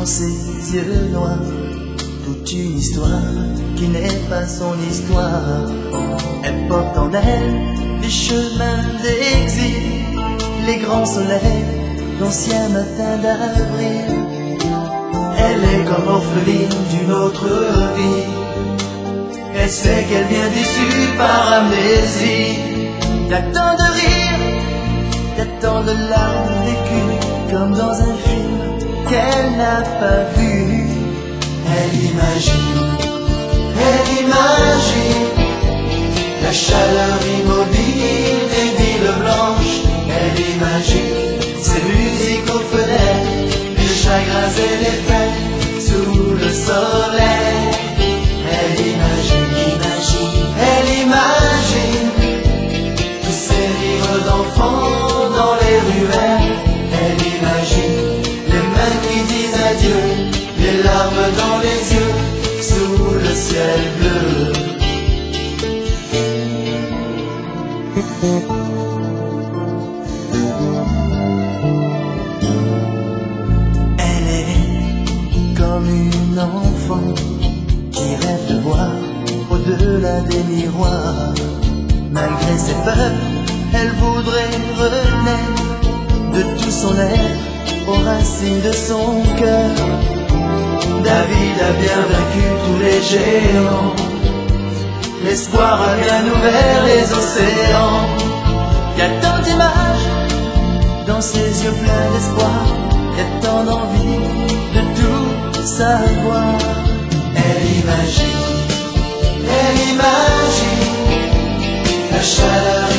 dans ses yeux noirs toute une histoire qui n'est pas son histoire. Elle porte en elle les chemins d'exil, les grands soleils d'anciens matins d'avril. Elle est comme orpheline d'une autre vie. Elle sait qu'elle vient d'issue par amnésie. Y'a tant de rires, y'a tant de larmes vécues, comme dans un film qu'elle n'a pas vu. Elle imagine la chaleur immobile des villes blanches. Elle imagine ces musiques aux fenêtres, les chagrins et les fêtes sous le soleil. Elle imagine tous ces rires d'enfants dans les ruelles. Elle imagine les mains qui disent adieu, les larmes dans les yeux sous le ciel bleu. Elle est comme une enfant qui rêve de voir au-delà des miroirs. Malgré ses peurs, elle voudrait renaître de tout son être aux racines de son cœur. David a bien vaincu tous les géants, l'espoir a bien ouvert les océans. Y a tant d'images dans ses yeux pleins d'espoir, y a tant d'envie de tout savoir. Elle imagine la chaleur